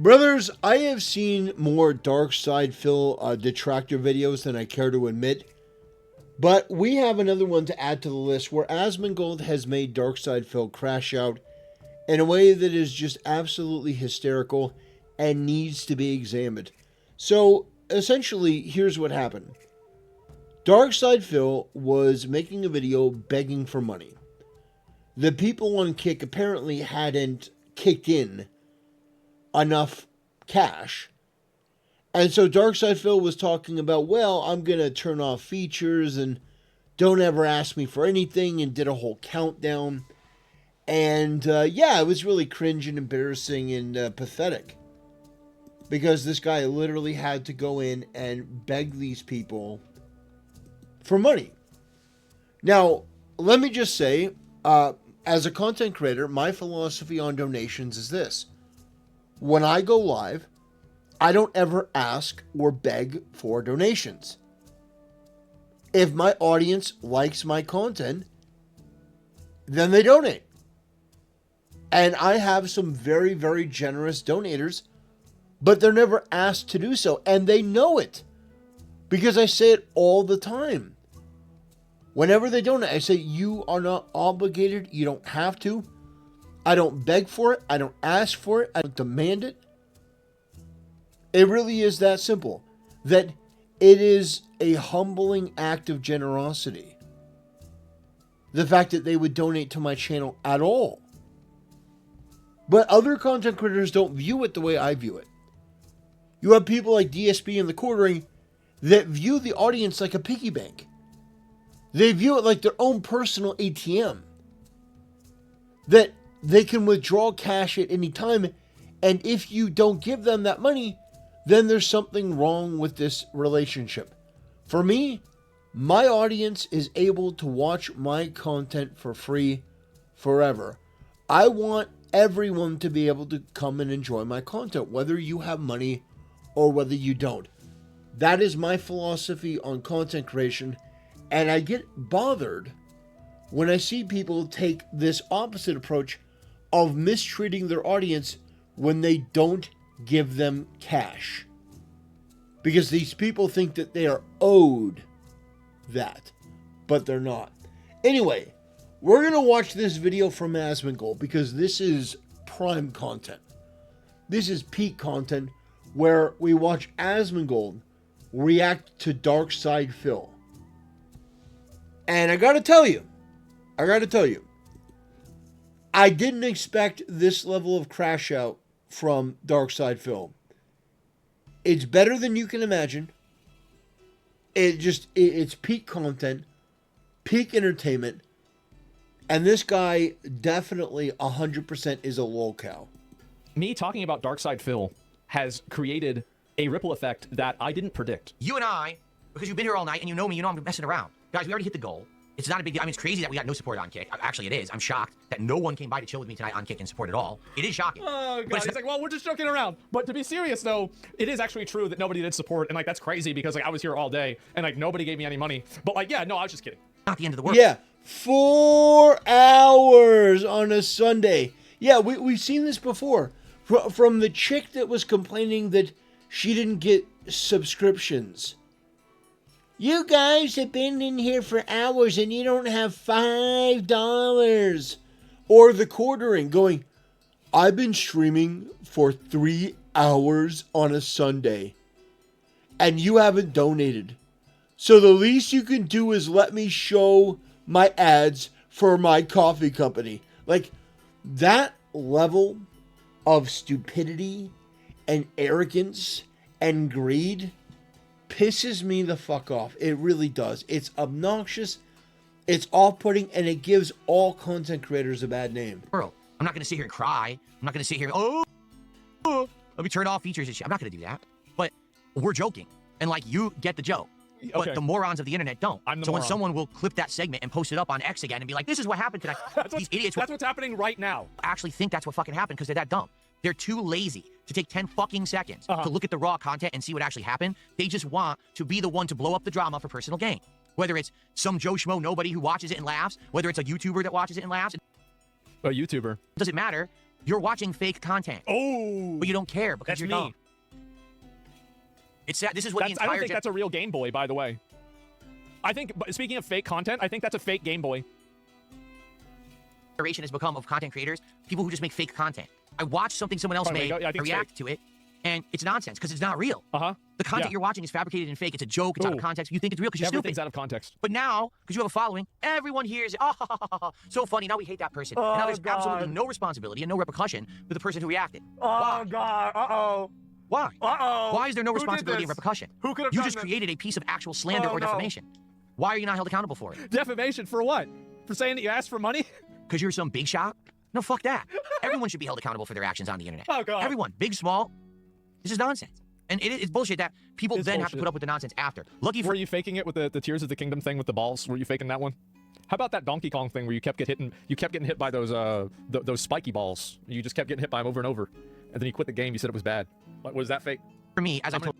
Brothers, I have seen more Dark Side Phil detractor videos than I care to admit. But we have another one to add to the list where Asmongold has made Dark Side Phil crash out in a way that is just absolutely hysterical and needs to be examined. So, essentially, here's what happened. Dark Side Phil was making a video begging for money. The people on Kick apparently hadn't kicked in enough cash. And so Dark Side Phil was talking about, well, I'm going to turn off features and don't ever ask me for anything, and did a whole countdown. And yeah, it was really cringe and embarrassing and pathetic. Because this guy literally had to go in and beg these people for money. Now, let me just say, as a content creator, my philosophy on donations is this. When I go live, I don't ever ask or beg for donations. If my audience likes my content, then they donate. And I have some very, very generous donators, but they're never asked to do so. And they know it, because I say it all the time. Whenever they donate, I say, you are not obligated. You don't have to. I don't beg for it. I don't ask for it. I don't demand it. It really is that simple. That it is a humbling act of generosity. The fact that they would donate to my channel at all. But other content creators don't view it the way I view it. You have people like DSP and the Quartering that view the audience like a piggy bank. They view it like their own personal ATM. That they can withdraw cash at any time, and if you don't give them that money, then there's something wrong with this relationship. For me, my audience is able to watch my content for free forever. I want everyone to be able to come and enjoy my content, whether you have money or whether you don't. That is my philosophy on content creation, and I get bothered when I see people take this opposite approach of mistreating their audience when they don't give them cash. Because these people think that they are owed that, but they're not. Anyway, we're going to watch this video from Asmongold because this is prime content. This is peak content where we watch Asmongold react to Dark Side Phil. And I gotta tell you, I didn't expect this level of crash out from Dark Side Phil. It's better than you can imagine. It's peak content, peak entertainment, and this guy definitely 100% is a lolcow. Me talking about Dark Side Phil has created a ripple effect that I didn't predict. You and I, because you've been here all night and you know me, you know I'm messing around. Guys, we already hit the goal. It's not a big deal. I mean, it's crazy that we got no support on Kick. Actually, it is. I'm shocked that no one came by to chill with me tonight on Kick and support at all. It is shocking. Oh, God. It's like, well, we're just joking around. But to be serious, though, it is actually true that nobody did support. And, like, that's crazy because, like, I was here all day and, like, nobody gave me any money. But, like, yeah, no, I was just kidding. Not the end of the world. Yeah, 4 hours on a Sunday. Yeah, we've seen this before. From the chick that was complaining that she didn't get subscriptions. You guys have been in here for hours and you don't have $5. Or the Quartering going, I've been streaming for 3 hours on a Sunday and you haven't donated. So the least you can do is let me show my ads for my coffee company. Like, that level of stupidity and arrogance and greed pisses me the fuck off. It really does. It's obnoxious, it's off-putting, and it gives all content creators a bad name. I'm not going to sit here and cry. I'm not going to sit here and, let me turn off features and shit. I'm not going to do that. But we're joking. And, like, you get the joke. Okay. But the morons of the internet don't. So when someone will clip that segment and post it up on X again and be like, this is what happened tonight. These idiots That's what's happening right now. actually think that's what fucking happened because they're that dumb. They're too lazy to take 10 fucking seconds to look at the raw content and see what actually happened. They just want to be the one to blow up the drama for personal gain. Whether it's some Joe Schmo nobody who watches it and laughs, whether it's a YouTuber that watches it and laughs. A YouTuber. Doesn't matter. You're watching fake content. Oh. But you don't care because That's you're me. dumb. It's sad. This is what the entire I don't think that's a real Game Boy, by the way. I think, speaking of fake content, I think that's a fake Game Boy. generation has become of content creators, people who just make fake content. I watch something someone else made, I react to it, and it's nonsense because it's not real. The content you're watching is fabricated and fake. It's a joke. It's out of context. You think it's real because you're Everything's stupid. out of context. But now, because you have a following, everyone hears it. Oh, so funny. Now we hate that person. And now there's absolutely no responsibility and no repercussion for the person who reacted. Oh, God. Uh-oh. Why? Uh-oh. Why is there no responsibility and repercussion? Who could have You done just this? created a piece of actual slander or defamation. Why are you not held accountable for it? Defamation for what? For saying that you asked for money? Because you're some big shot? No, fuck that. Everyone should be held accountable for their actions on the internet. Oh, God. Everyone, big, small. This is nonsense. And it's bullshit that people then have to put up with the nonsense after. Lucky for Were you faking it with the Tears of the Kingdom thing with the balls? Were you faking that one? How about that Donkey Kong thing where you kept getting hit by those spiky balls? You just kept getting hit by them over and over, and then you quit the game. You said it was bad. What, was that fake? for me, as I told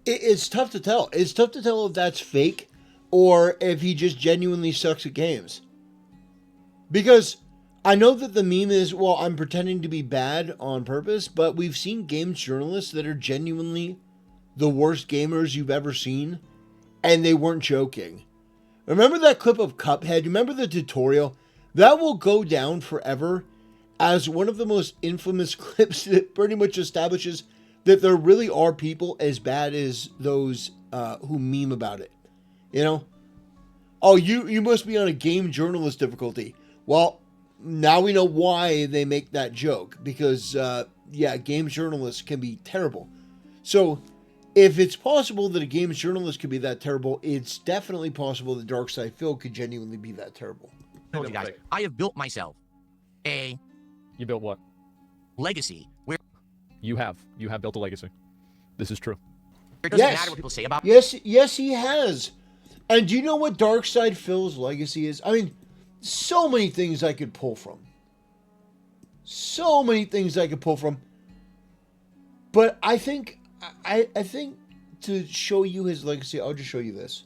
It's tough to tell. It's tough to tell if that's fake or if he just genuinely sucks at games. Because I know that the meme is, well, I'm pretending to be bad on purpose, but we've seen games journalists that are genuinely the worst gamers you've ever seen, and they weren't joking. Remember that clip of Cuphead? Remember the tutorial? That will go down forever as one of the most infamous clips that pretty much establishes that there really are people as bad as those who meme about it. You know? Oh, you must be on a game journalist difficulty. Well, now we know why they make that joke. Because, yeah, game journalists can be terrible. So, if it's possible that a games journalist could be that terrible, it's definitely possible that Darkside Phil could genuinely be that terrible. you guys, I have built myself a You built what? legacy where You have built a legacy. This is true. it doesn't matter what people say about Yes, he has. And do you know what Darkside Phil's legacy is? I mean, so many things I could pull from. So many things I could pull from. But I think I think to show you his legacy, I'll just show you this.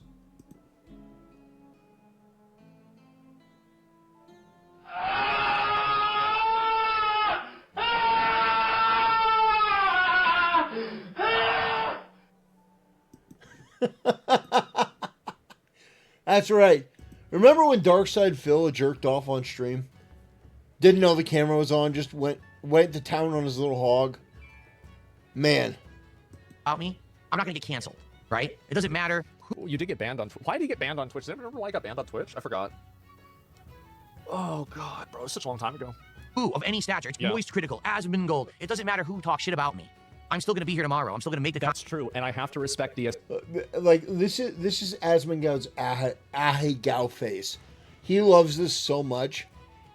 That's right. Remember when Darkside Phil jerked off on stream? Didn't know the camera was on, just went to town on his little hog. Man. me, I'm not gonna get canceled, right? It doesn't matter You did get banned on Twitch. Why did you get banned on Twitch? Does anyone remember why I got banned on Twitch? I forgot. Oh, God, bro. It was such a long time ago. who of any stature. It's moist critical, Asmongold. It doesn't matter who talks shit about me. I'm still gonna be here tomorrow. I'm still gonna make the That's true, and I have to respect DSP. Like, this is Asmongold's ahegao face. He loves this so much.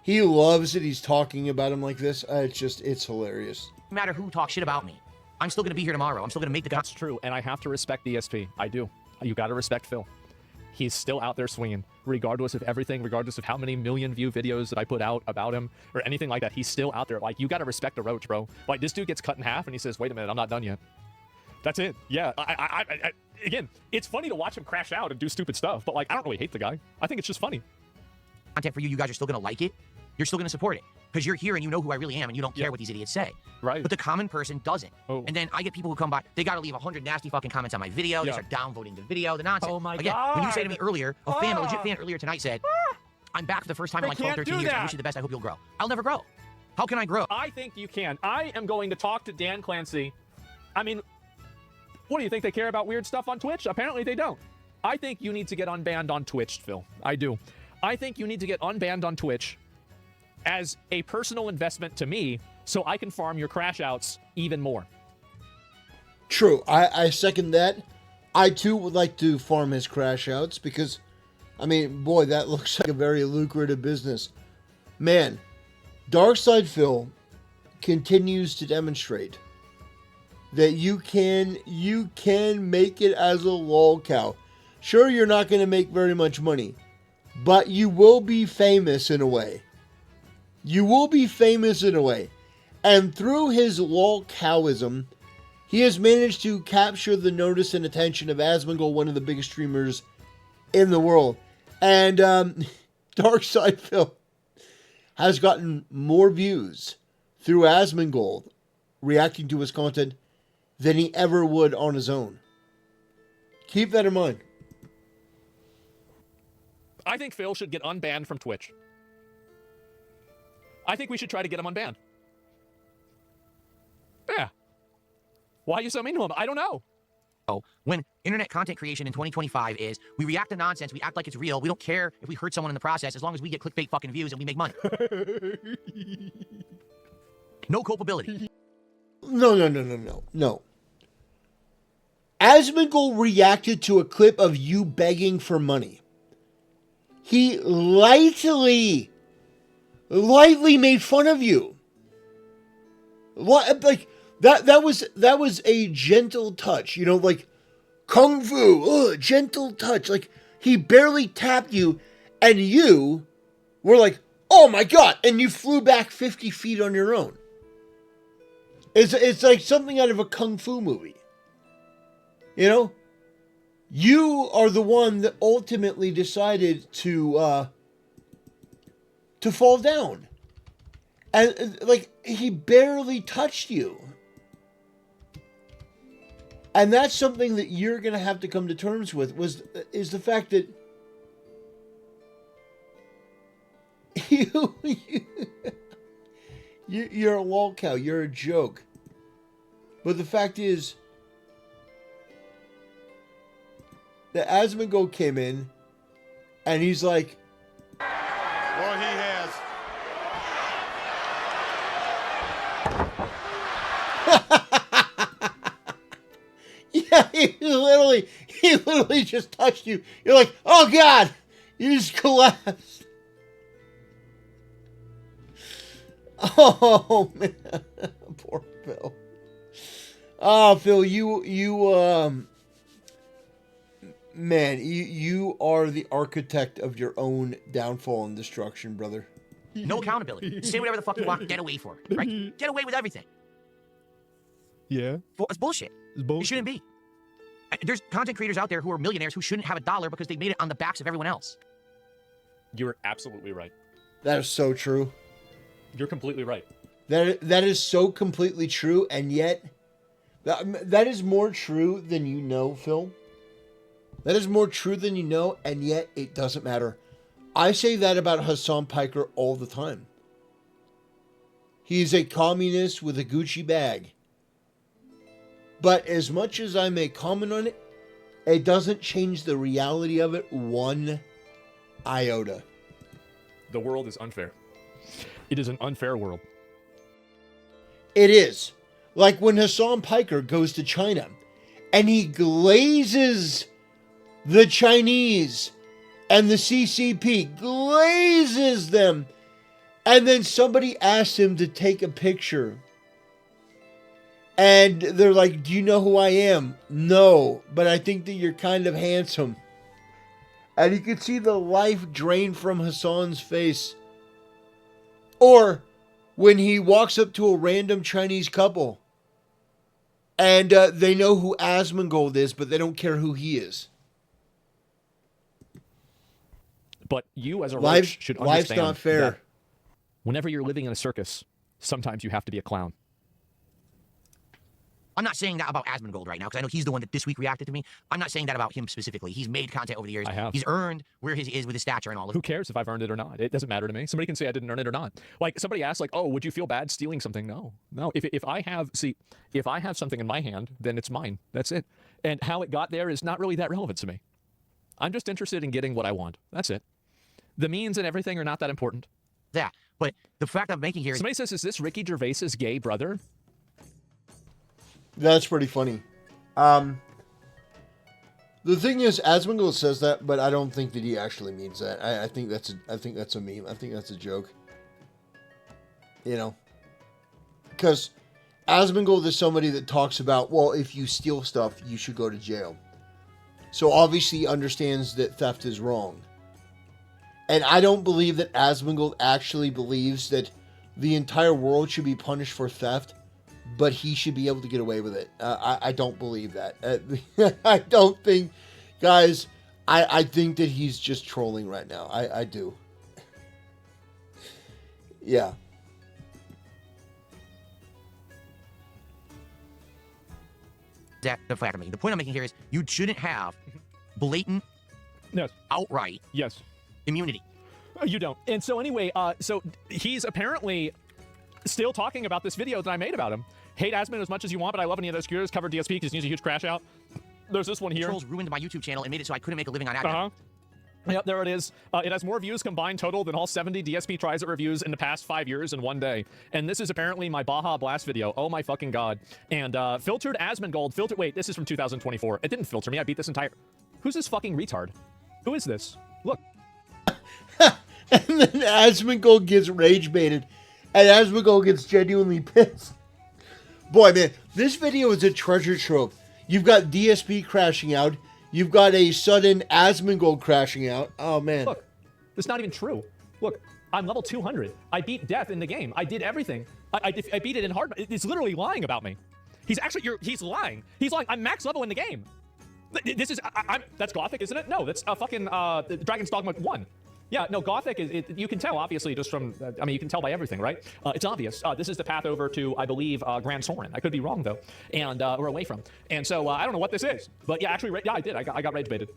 He loves that he's talking about him like this. It's hilarious. No matter who talks shit about me. I'm still gonna be here tomorrow. I'm still gonna make the That's true, and I have to respect DSP. I do. You gotta respect Phil. He's still out there swinging, regardless of everything, regardless of how many million view videos that I put out about him or anything like that. He's still out there. Like, you gotta respect the roach, bro. Like, this dude gets cut in half and he says, wait a minute, I'm not done yet. That's it. Yeah, again, it's funny to watch him crash out and do stupid stuff, but, like, I don't really hate the guy. I think it's just funny. content for you. You guys are still gonna like it. You're still gonna support it because you're here and you know who I really am and you don't care what these idiots say. Right. But the common person doesn't. And then I get people who come by. They gotta leave 100 nasty fucking comments on my video. They start downvoting the video. The nonsense. Oh my Again, God. when you say to me earlier, a legit fan earlier tonight said, "I'm back for the first time in like 12, 13 years. I wish you the best. I hope you'll grow." I'll never grow. How can I grow? I think you can. I am going to talk to Dan Clancy. I mean, what do you think? They care about weird stuff on Twitch? Apparently they don't. I think you need to get unbanned on Twitch, Phil. I do. I think you need to get unbanned on Twitch as a personal investment to me so I can farm your crash outs even more. True. I second that. I, too, would like to farm his crash outs because, I mean, boy, that looks like a very lucrative business. Man, Darkside Phil continues to demonstrate that you can make it as a lol cow. Sure, you're not going to make very much money, but you will be famous in a way. You will be famous in a way. And through his lol cowism, he has managed to capture the notice and attention of Asmongold, one of the biggest streamers in the world. And Darkside Phil has gotten more views through Asmongold reacting to his content than he ever would on his own. Keep that in mind. I think Phil should get unbanned from Twitch. I think we should try to get him unbanned. Yeah. Why are you so mean to him? I don't know. When internet content creation in 2025 is we react to nonsense, we act like it's real, we don't care if we hurt someone in the process as long as we get clickbait fucking views and we make money. No culpability. No. Asmongold reacted to a clip of you begging for money. He lightly made fun of you. Like that was a gentle touch, you know, like kung fu, gentle touch. Like he barely tapped you, and you were like, "Oh my god!" and you flew back 50 feet on your own. It's like something out of a kung fu movie. You know, you are the one that ultimately decided to fall down, and like he barely touched you, and that's something that you're gonna have to come to terms with. Is the fact that you're a lol cow, you're a joke, but the fact is that Asmongold came in, and he's like, Well, he has. yeah, he literally just touched you. You're like, oh god, you just collapsed. Oh man, poor Phil. Oh, Phil, man, you are the architect of your own downfall and destruction, brother. No accountability. Say whatever the fuck you want, get away for it, right? Get away with everything. Yeah. Well, it's bullshit. It shouldn't be. There's content creators out there who are millionaires who shouldn't have a dollar because they made it on the backs of everyone else. You're absolutely right. That is so true. You're completely right. That is so completely true, and yet that is more true than you know, Phil. That is more true than you know, and yet it doesn't matter. I say that about Hassan Piker all the time. He's a communist with a Gucci bag. But as much as I may comment on it, it doesn't change the reality of it one iota. The world is unfair. It is an unfair world. It is. Like when Hassan Piker goes to China and he glazes the Chinese and the CCP, glazes them, and then somebody asks him to take a picture. And they're like, do you know who I am? No, but I think that you're kind of handsome. And you can see the life drain from Hassan's face. Or when he walks up to a random Chinese couple and they know who Asmongold is, but they don't care who he is. But you as a roach should understand life's not fair. that whenever you're living in a circus, sometimes you have to be a clown. I'm not saying that about Asmongold right now, because I know he's the one that this week reacted to me. I'm not saying that about him specifically. He's made content over the years. I have. He's earned where he is with his stature and all of Who it. cares if I've earned it or not? It doesn't matter to me. Somebody can say I didn't earn it or not. Like somebody asked, like, oh, would you feel bad stealing something? No. If I have something in my hand, then it's mine. That's it. And how it got there is not really that relevant to me. I'm just interested in getting what I want. That's it. The means and everything are not that important. That. But the fact I'm making here is Somebody says, is this Ricky Gervais's gay brother? That's pretty funny. The thing is, Asmongold says that, but I don't think that he actually means that. I think that's a meme. I think that's a joke. You know, because Asmongold is somebody that talks about, well, if you steal stuff, you should go to jail. So obviously he understands that theft is wrong. And I don't believe that Asmongold actually believes that the entire world should be punished for theft, but he should be able to get away with it. I don't believe that. I don't think, guys, I think that he's just trolling right now. I do. Yeah. that the fact of me. The point I'm making here is you shouldn't have blatant, Yes. outright Yes. immunity. You don't. And so anyway, so he's apparently still talking about this video that I made about him. Hate Asmon as much as you want, but I love any of those scooters. Cover DSP because he's a huge crash out. There's this one here. Trolls ruined my YouTube channel and made it so I couldn't make a living on admin. Yep, there it is. It has more views combined total than all 70 DSP tries it reviews in the past 5 years in one day. And this is apparently my Baja Blast video. Oh my fucking god. And filtered Asmongold. Wait, this is from 2024. It didn't filter me. I beat this entire... Who's this fucking retard? Who is this? Look. And then Asmongold gets rage baited. And Asmongold gets genuinely pissed. Boy, man, this video is a treasure trove. You've got DSP crashing out. You've got a sudden Asmongold crashing out. Oh, man. Look, that's not even true. Look, I'm level 200. I beat death in the game. I did everything. I beat it in hard. It's literally lying about me. He's actually, he's lying. He's lying. I'm max level in the game. This is, that's Gothic, isn't it? No, that's fucking Dragon's Dogma 1. Yeah, no, Gothic is, you can tell, obviously, just from, I mean, you can tell by everything, right? It's obvious. This is the path over to, I believe, Grand Soren. I could be wrong, though, and we're away from. And so, I don't know what this is, but yeah, actually, yeah, I did. I got rage baited.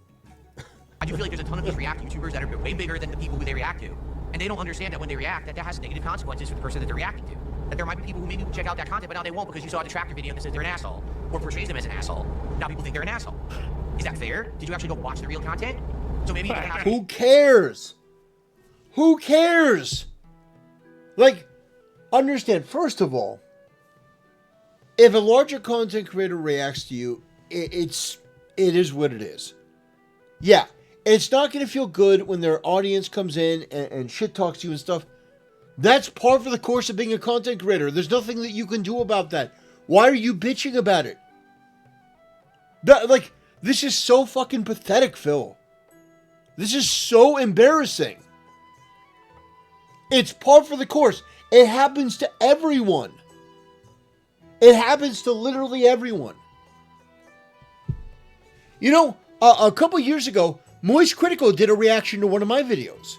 I do feel like there's a ton of these React YouTubers that are way bigger than the people who they react to. And they don't understand that when they react, that has negative consequences for the person that they're reacting to. That there might be people who maybe check out that content, but now they won't because you saw a detractor video that says they're an asshole, or portrays them as an asshole. Now people think they're an asshole. Is that fair? Did you actually go watch the real content? So maybe you don't have... Who cares? Who cares? Like, understand, first of all, if a larger content creator reacts to you, it is what it is. Yeah, it's not going to feel good when their audience comes in and shit talks to you and stuff. That's par for the course of being a content creator. There's nothing that you can do about that. Why are you bitching about it? Like, this is so fucking pathetic, Phil. This is so embarrassing. It's par for the course. It happens to everyone. It happens to literally everyone. You know, a couple years ago, Moist Critical did a reaction to one of my videos.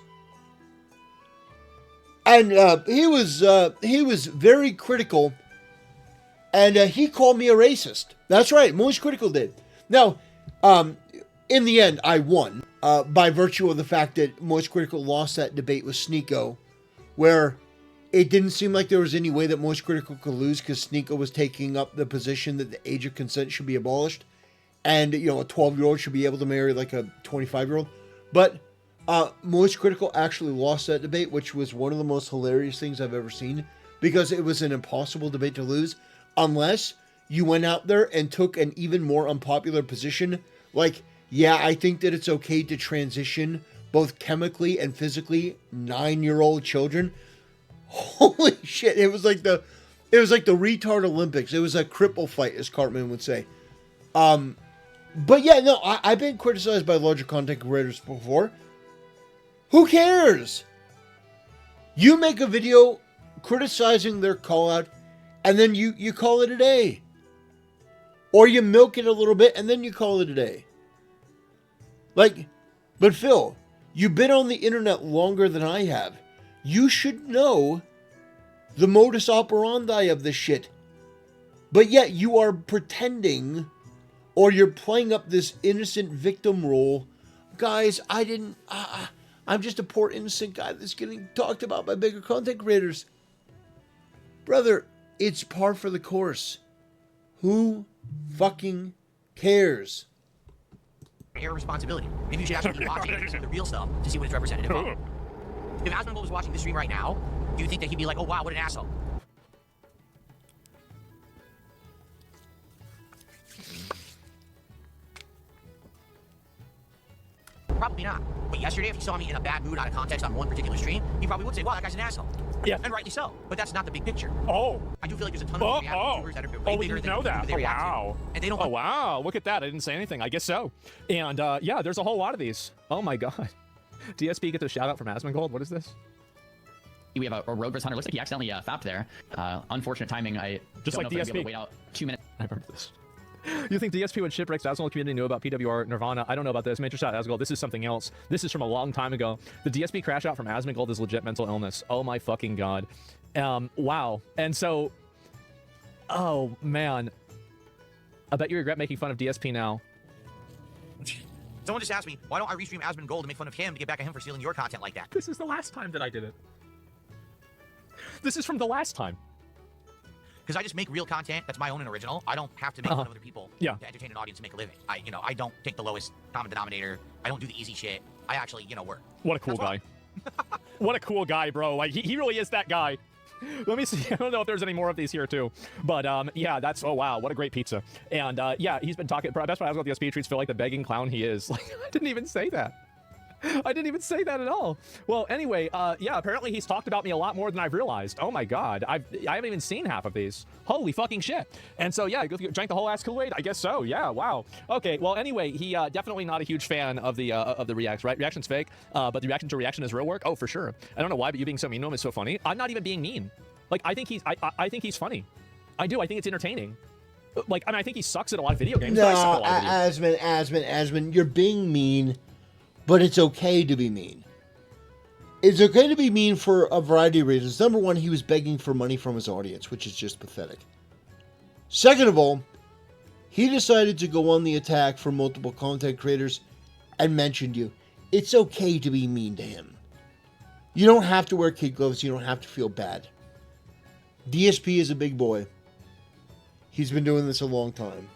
And he was very critical. And he called me a racist. That's right, Moist Critical did. Now, in the end, I won. By virtue of the fact that Moist Critical lost that debate with Sneeko, where it didn't seem like there was any way that Moist Critical could lose because Sneeko was taking up the position that the age of consent should be abolished. And, you know, a 12-year-old should be able to marry like a 25-year-old. But Moist Critical actually lost that debate, which was one of the most hilarious things I've ever seen. Because it was an impossible debate to lose. Unless you went out there and took an even more unpopular position. Like, yeah, I think that it's okay to transition both chemically and physically 9-year-old children. Holy shit! It was like the retard Olympics. It was a cripple fight, as Cartman would say. But yeah, no, I've been criticized by larger content creators before. Who cares? You make a video criticizing their call out, and then you call it a day. Or you milk it a little bit, and then you call it a day. Like, but Phil, you've been on the internet longer than I have. You should know the modus operandi of this shit. But yet you are pretending, or you're playing up this innocent victim role. Guys, I'm just a poor innocent guy that's getting talked about by bigger content creators. Brother, it's par for the course. Who fucking cares? Air responsibility. Maybe you should actually be watching the real stuff to see what it's representative of. If Asmongold was watching this stream right now, do you think that he'd be like, oh wow, what an asshole? Probably not. But yesterday, if you saw me in a bad mood out of context on one particular stream, you probably would say, wow, that guy's an asshole. Yeah. And rightly so. But that's not the big picture. Oh. I do feel like there's a ton of YouTubers that are way bigger than know that. who they react to. And they don't. Oh, wow. Look at that. I didn't say anything. I guess so. And yeah, there's a whole lot of these. Oh my god. DSP gets a shout out from Asmongold. What is this? We have a road versus hunter. Looks like he accidentally fapped there. Unfortunate timing. I just don't like know if DSP. I'm able to wait out 2 minutes. I remember this. You think DSP when shipwrecks Asmongold community knew about PWR Nirvana? I don't know about this. Major shot Asmongold. This is something else. This is from a long time ago. The DSP crash out from Asmongold is legit mental illness. Oh my fucking god. Wow. And so, oh man. I bet you regret making fun of DSP now. Someone just asked me, why don't I restream Asmongold to make fun of him to get back at him for stealing your content like that? This is the last time that I did it. This is from the last time. Because I just make real content that's my own and original. I don't have to make fun of other people to entertain an audience and make a living. I don't take the lowest common denominator. I don't do the easy shit. I actually, work. What a cool guy. What a cool guy, bro. Like, he really is that guy. Let me see. I don't know if there's any more of these here, too. But, yeah, that's... Oh, wow. What a great pizza. And, yeah, he's been talking... Best part, I was about the DSP treats Phil like the begging clown he is. Like, I didn't even say that. I didn't even say that at all. Well, anyway, yeah, apparently he's talked about me a lot more than I've realized. Oh my God, I haven't even seen half of these. Holy fucking shit. And so, yeah, drank the whole ass Kool-Aid? I guess so, yeah, wow. Okay, well, anyway, he definitely not a huge fan of the reacts, right? Reaction's fake, but the reaction to reaction is real work? Oh, for sure. I don't know why, but you being so mean to him is so funny. I'm not even being mean. Like, I think he's funny. I do, I think it's entertaining. Like, I mean, I think he sucks at a lot of video games. No, but I suck at a lot of video games. Asmon, you're being mean. But it's okay to be mean. It's okay to be mean for a variety of reasons. Number one, he was begging for money from his audience, which is just pathetic. Second of all, he decided to go on the attack for multiple content creators and mentioned you. It's okay to be mean to him. You don't have to wear kid gloves. You don't have to feel bad. DSP is a big boy. He's been doing this a long time.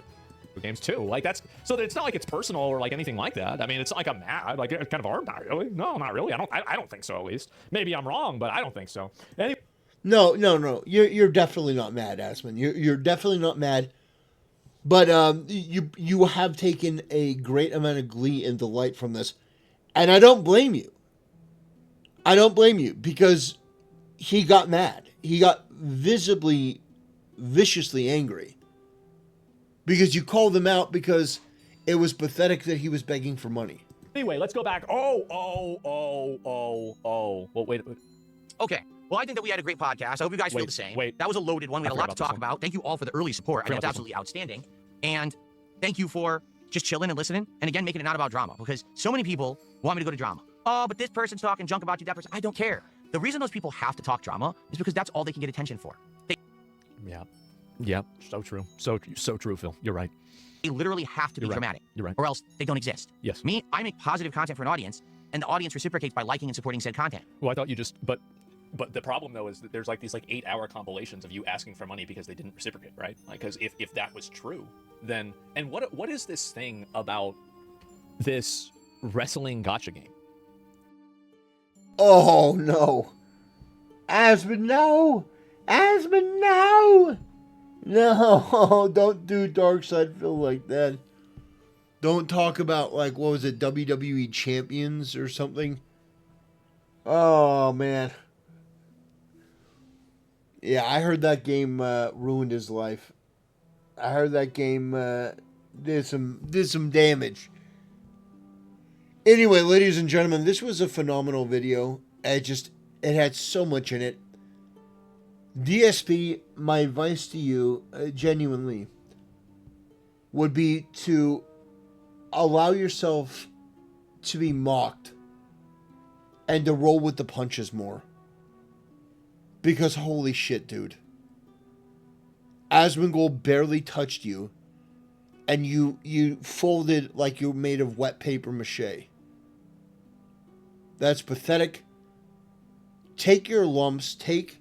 Games too, like that's so that it's not like it's personal or like anything like that. I mean, it's not like I'm mad, like it's kind of hard. Not really. No, not really. I don't think so. At least maybe I'm wrong, but I don't think so. Anyway. No. You're definitely not mad, Asmon. You're definitely not mad. But you have taken a great amount of glee and delight from this, and I don't blame you. I don't blame you because he got mad. He got visibly, viciously angry. Because you called him out because it was pathetic that he was begging for money. Anyway, let's go back. Oh. Well, wait. Okay. Well, I think that we had a great podcast. I hope you guys feel the same. That was a loaded one. We had a lot to talk about. Thank you all for the early support. I mean, it's absolutely outstanding. And thank you for just chilling and listening. And again, making it not about drama. Because so many people want me to go to drama. Oh, but this person's talking junk about you, that person. I don't care. The reason those people have to talk drama is because that's all they can get attention for. Yeah, so true. So true, Phil. You're right. They literally have to be dramatic. You're right. Or else they don't exist. Yes. Me, I make positive content for an audience, and the audience reciprocates by liking and supporting said content. Well, I thought you just... But the problem, though, is that there's like these 8-hour compilations of you asking for money because they didn't reciprocate, right? Like, because if that was true, then... And what is this thing about this wrestling gacha game? Oh, no. Asmon, no! Asmon, no! No, don't do Dark Side Phil like that. Don't talk about, like, what was it, WWE Champions or something? Oh, man. Yeah, I heard that game ruined his life. I heard that game did some damage. Anyway, ladies and gentlemen, this was a phenomenal video. It had so much in it. DSP, my advice to you, genuinely, would be to allow yourself to be mocked and to roll with the punches more. Because holy shit, dude. Asmongold barely touched you, and you folded like you're made of wet paper mache. That's pathetic. Take your lumps, take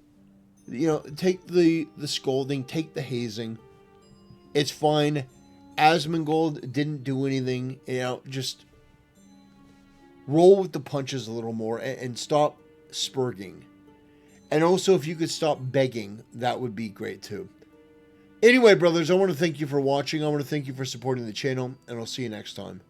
the scolding, take the hazing. It's fine. Asmongold didn't do anything. Just roll with the punches a little more and stop spurging. And also, if you could stop begging, that would be great too. Anyway, brothers, I want to thank you for watching. I want to thank you for supporting the channel, and I'll see you next time.